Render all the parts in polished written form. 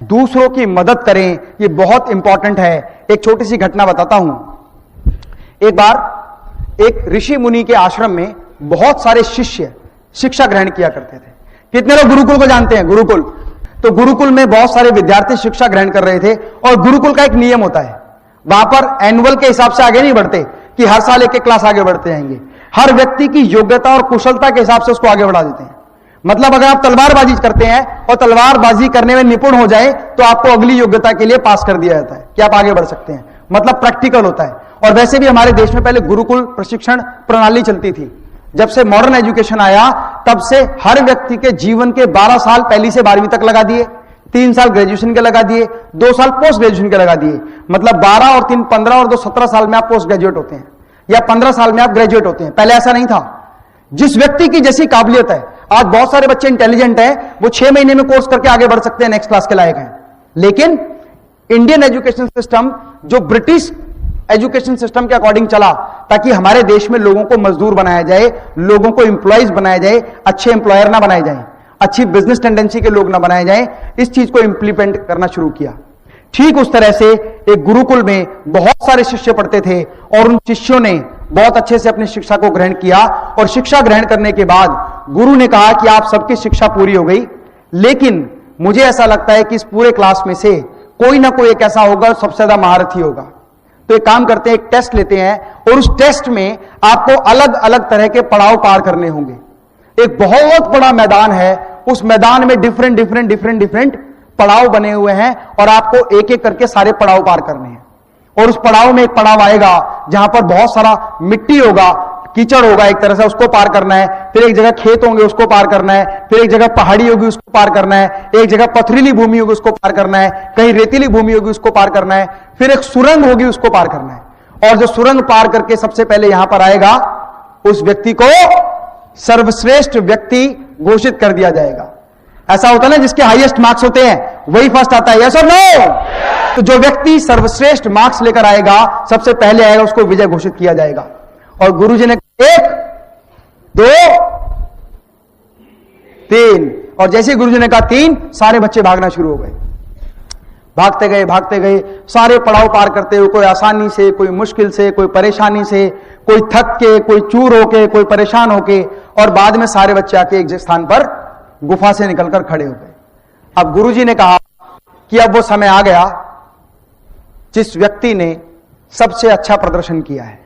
दूसरों की मदद करें, ये बहुत इंपॉर्टेंट है। एक छोटी सी घटना बताता हूं। एक बार एक ऋषि मुनि के आश्रम में बहुत सारे शिष्य शिक्षा ग्रहण किया करते थे। कितने लोग गुरुकुल को जानते हैं? गुरुकुल, तो गुरुकुल में बहुत सारे विद्यार्थी शिक्षा ग्रहण कर रहे थे और गुरुकुल का एक नियम होता है, वहां पर एनुअल के हिसाब से आगे नहीं बढ़ते कि हर साल एक एक क्लास आगे बढ़ते जाएंगे। हर व्यक्ति की योग्यता और कुशलता के हिसाब से उसको आगे बढ़ा देते हैं। मतलब अगर आप तलवारबाजी करते हैं और तलवारबाजी करने में निपुण हो जाए तो आपको अगली योग्यता के लिए पास कर दिया जाता है कि आप आगे बढ़ सकते हैं। मतलब प्रैक्टिकल होता है। और वैसे भी हमारे देश में पहले गुरुकुल प्रशिक्षण प्रणाली चलती थी। जब से मॉडर्न एजुकेशन आया तब से हर व्यक्ति के जीवन के 12 साल पहली से 12वीं तक लगा दिए, 3 साल ग्रेजुएशन के लगा दिए, 2 साल पोस्ट ग्रेजुएशन के लगा दिए। मतलब 12 और 3 15 और 2 17 साल में आप पोस्ट ग्रेजुएट होते हैं या 15 साल में आप ग्रेजुएट होते हैं। पहले ऐसा नहीं था। जिस व्यक्ति की जैसी काबिलियत है, आज बहुत सारे बच्चे इंटेलिजेंट हैं, वो 6 महीने में कोर्स करके आगे बढ़ सकते हैं, नेक्स्ट क्लास के लायक हैं। लेकिन इंडियन एजुकेशन सिस्टम जो ब्रिटिश एजुकेशन सिस्टम के अकॉर्डिंग चला ताकि हमारे देश में लोगों को मजदूर बनाया जाए, लोगों को इंप्लॉइज बनाया जाए, अच्छे इंप्लॉयर ना बनाए जाए, अच्छी बिजनेस टेंडेंसी के लोग ना बनाए जाए, इस चीज को इंप्लीमेंट करना शुरू किया। ठीक उस तरह से एक गुरुकुल में बहुत सारे शिष्य पढ़ते थे और उन शिष्यों ने बहुत अच्छे से अपनी शिक्षा को ग्रहण किया। और शिक्षा ग्रहण करने के बाद गुरु ने कहा कि आप सबकी शिक्षा पूरी हो गई, लेकिन मुझे ऐसा लगता है कि इस पूरे क्लास में से कोई ना कोई एक ऐसा होगा सबसे ज्यादा महारथी होगा। तो एक काम करते हैं, एक टेस्ट लेते हैं और उस टेस्ट में आपको अलग अलग तरह के पड़ाव पार करने होंगे। एक बहुत बड़ा मैदान है, उस मैदान में डिफरेंट पड़ाव बने हुए हैं और आपको एक एक करके सारे पड़ाव पार करने हैं। और उस पड़ाव में एक पड़ाव आएगा जहां पर बहुत सारा मिट्टी होगा, कीचड़ होगा, एक तरह से उसको पार करना है। फिर एक जगह खेत होंगे, उसको पार करना है। फिर एक जगह पहाड़ी होगी, उसको पार करना है। एक जगह पथरीली भूमि होगी, उसको पार करना है। कहीं रेतीली भूमि होगी, उसको पार करना है। फिर एक सुरंग होगी, उसको पार करना है। और जो सुरंग पार करके सबसे पहले यहां पर आएगा, उस व्यक्ति को सर्वश्रेष्ठ व्यक्ति घोषित कर दिया जाएगा। ऐसा होता है ना, जिसके हाईएस्ट मार्क्स होते हैं वही फर्स्ट आता है। यस और नो? तो जो व्यक्ति सर्वश्रेष्ठ मार्क्स लेकर आएगा, सबसे पहले आएगा, उसको विजय घोषित किया जाएगा। और गुरुजी ने 1 2 3, और जैसे गुरुजी ने कहा 3, सारे बच्चे भागना शुरू हो गए। भागते गए सारे पड़ाव पार करते हुए, कोई आसानी से, कोई मुश्किल से, कोई परेशानी से, कोई थक के, कोई चूर होके, कोई परेशान होके, और बाद में सारे बच्चे आके एक स्थान पर गुफा से निकलकर खड़े हो गए। अब गुरुजी ने कहा कि अब वो समय आ गया जिस व्यक्ति ने सबसे अच्छा प्रदर्शन किया है।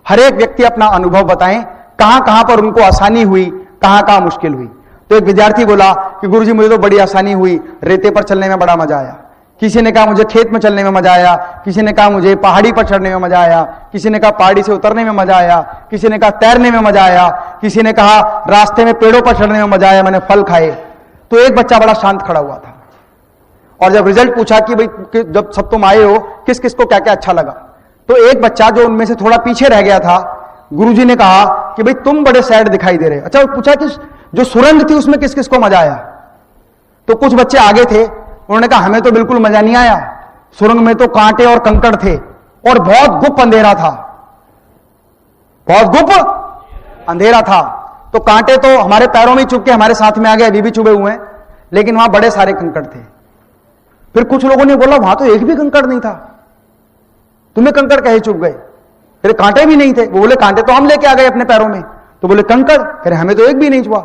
हर एक व्यक्ति अपना अनुभव बताएं, कहां कहां पर उनको आसानी हुई, कहां कहां मुश्किल हुई। तो एक विद्यार्थी बोला कि गुरुजी मुझे तो बड़ी आसानी हुई, रेते पर चलने में बड़ा मजा आया। किसी ने कहा मुझे खेत में चलने में मजा आया। किसी ने कहा मुझे पहाड़ी पर चढ़ने में मजा आया। किसी ने कहा पहाड़ी से उतरने में मजा आया। किसी ने कहा तैरने में मजा आया। किसी ने कहा रास्ते में पेड़ों पर चढ़ने में मजा आया, मैंने फल खाए। तो एक बच्चा बड़ा शांत खड़ा हुआ था और जब रिजल्ट पूछा कि भाई जब सब तुम आए हो किस किस को क्या क्या अच्छा लगा, तो एक बच्चा जो उनमें से थोड़ा पीछे रह गया था, गुरुजी ने कहा कि भाई तुम बड़े सैड दिखाई दे रहे। अच्छा, वो पूछा कि जो सुरंग थी उसमें किस किस को मजा आया। तो कुछ बच्चे आगे थे, उन्होंने कहा हमें तो बिल्कुल मजा नहीं आया, सुरंग में तो कांटे और कंकड़ थे और बहुत गुप्त अंधेरा था, बहुत गुप्त अंधेरा था। तो कांटे तो हमारे पैरों में चुभ के हमारे साथ में आ गए, अभी भी चुभे हुए हैं, लेकिन वहां बड़े सारे कंकड़ थे। फिर कुछ लोगों ने बोला वहां तो एक भी कंकड़ नहीं था, तुम्हें कंकड़ कहे चुभ गए? फिर कांटे भी नहीं थे। वो बोले कांटे तो हम लेके आ गए अपने पैरों में। तो बोले कंकड़, फिर हमें तो एक भी नहीं छुआ।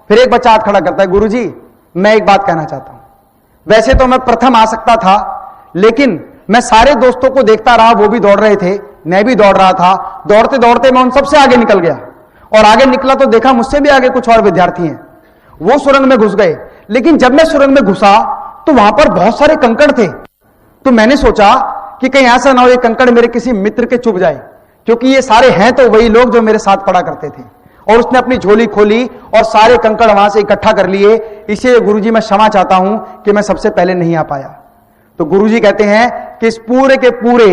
फिर एक बच्चा हाथ खड़ा करता है, गुरुजी मैं एक बात कहना चाहता हूं, वैसे तो मैं प्रथम आ सकता था, लेकिन मैं सारे दोस्तों को देखता रहा, वो भी दौड़ रहे थे, मैं भी दौड़ रहा था। दौड़ते दौड़ते मैं उन सबसे आगे निकल गया और आगे निकला तो देखा मुझसे भी आगे कुछ और विद्यार्थी हैं, वो सुरंग में घुस गए। लेकिन जब मैं सुरंग में घुसा तो वहां पर बहुत सारे कंकड़ थे। तो मैंने सोचा कि कहीं ऐसा ना हो ये कंकड़ मेरे किसी मित्र के चुभ जाए, क्योंकि ये सारे हैं तो वही लोग जो मेरे साथ पढ़ा करते थे। और उसने अपनी झोली खोली और सारे कंकड़ वहां से इकट्ठा कर लिए। इसे गुरुजी मैं क्षमा चाहता हूं कि मैं सबसे पहले नहीं आ पाया। तो गुरुजी कहते हैं कि इस पूरे के पूरे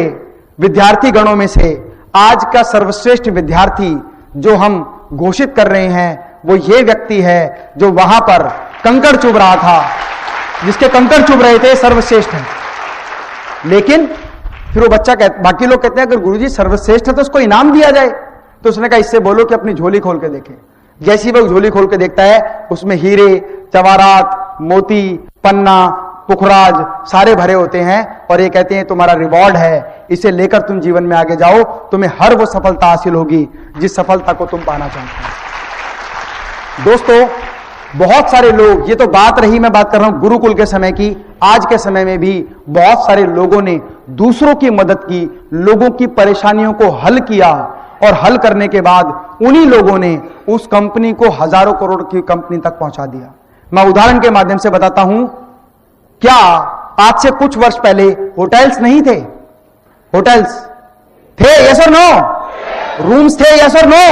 विद्यार्थी गणों में से आज का सर्वश्रेष्ठ विद्यार्थी जो हम घोषित कर रहे हैं वो ये व्यक्ति है जो वहां पर कंकड़ चुभ रहा था, जिसके कंकड़ चुभ रहे थे, सर्वश्रेष्ठ है। लेकिन फिर वो बच्चा बाकी लोग कहते हैं अगर गुरुजी सर्वश्रेष्ठ है तो उसको इनाम दिया जाए। तो उसने कहा इससे बोलो कि अपनी झोली खोल के देखे। जैसी वह झोली खोल के देखता है उसमें हीरे, जवाहरात, मोती, पन्ना, पुखराज सारे भरे होते हैं और ये कहते हैं तुम्हारा रिवॉर्ड है, इसे लेकर तुम जीवन में आगे जाओ, तुम्हें हर वो सफलता हासिल होगी जिस सफलता को तुम पाना चाहते हो। दोस्तों, बहुत सारे लोग, ये तो बात रही, मैं बात कर रहा हूं गुरुकुल के समय की, आज के समय में भी बहुत सारे लोगों ने दूसरों की मदद की, लोगों की परेशानियों को हल किया और हल करने के बाद उन्हीं लोगों ने उस कंपनी को हजारों करोड़ की कंपनी तक पहुंचा दिया। मैं उदाहरण के माध्यम से बताता हूं, क्या आज से कुछ वर्ष पहले होटल्स नहीं थे? होटल्स थे, यस और नो? रूम्स थे, यस और नो?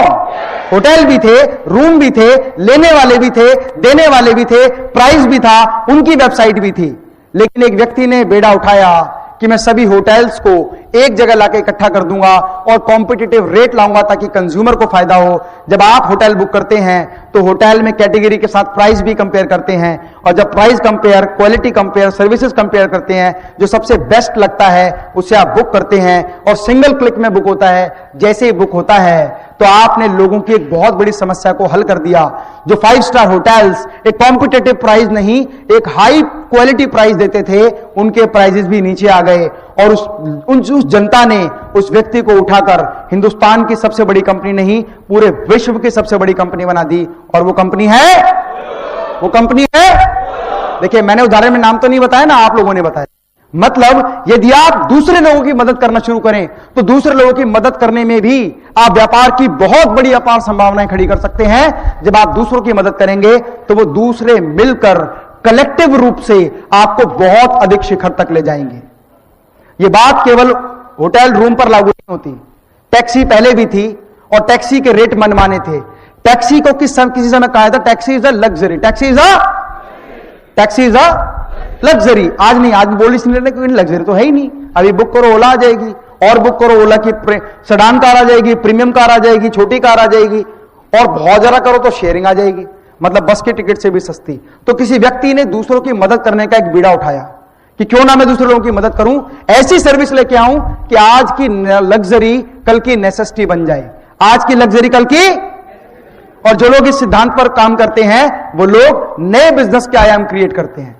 होटल भी थे, रूम भी थे, लेने वाले भी थे, देने वाले भी थे, प्राइस भी था, उनकी वेबसाइट भी थी। लेकिन एक व्यक्ति ने बेड़ा उठाया कि मैं सभी होटल्स को एक जगह लाके इकट्ठा कर दूंगा और कॉम्पिटिटिव रेट लाऊंगा ताकि कंज्यूमर को फायदा हो। जब आप होटल बुक करते हैं तो होटल में कैटेगरी के साथ प्राइस भी कंपेयर करते हैं, और जब price compare, quality compare, services compare करते हैं, जो सबसे बेस्ट लगता है उसे आप बुक करते हैं और सिंगल क्लिक में बुक होता है। जैसे ही बुक होता है तो आपने लोगों की एक बहुत बड़ी समस्या को हल कर दिया। जो 5 स्टार होटल्स एक कॉम्पिटिटिव प्राइस नहीं, एक हाई क्वालिटी प्राइस देते थे, उनके प्राइसेस भी नीचे आ गए और उस जनता ने उस व्यक्ति को उठाकर हिंदुस्तान की सबसे बड़ी कंपनी नहीं, पूरे विश्व की सबसे बड़ी कंपनी बना दी। और वो कंपनी है, वो कंपनी है, देखिए मैंने उदाहरण में नाम तो नहीं बताया ना, आप लोगों ने बताया। मतलब यदि आप दूसरे लोगों की मदद करना शुरू करें तो दूसरे लोगों की मदद करने में भी आप व्यापार की बहुत बड़ी अपार संभावनाएं खड़ी कर सकते हैं। जब आप दूसरों की मदद करेंगे तो वो दूसरे मिलकर कलेक्टिव रूप से आपको बहुत अधिक शिखर तक ले जाएंगे। ये बात केवल होटल रूम पर लागू नहीं होती। टैक्सी पहले भी थी और टैक्सी के रेट मनमाने थे। टैक्सी को किसी समय कहा था taxi is a luxury, taxi is a luxury. आज नहीं, आज बोल इसलिए क्योंकि लग्जरी तो है ही नहीं। अभी बुक करो ओला आ जाएगी, और बुक करो ओला की सेडान कार आ जाएगी, प्रीमियम कार आ जाएगी, छोटी कार आ जाएगी, और बहुत ज्यादा करो तो शेयरिंग आ जाएगी, मतलब बस की टिकट से भी सस्ती। तो किसी व्यक्ति ने दूसरों की मदद करने का एक बीड़ा उठाया कि क्यों ना मैं दूसरे लोगों की मदद करूं, ऐसी सर्विस लेके आऊं कि आज की लग्जरी कल की नेसेसिटी बन जाए, आज की लग्जरी कल की। और जो लोग इस सिद्धांत पर काम करते हैं वो लोग नए बिजनेस के आयाम क्रिएट करते हैं।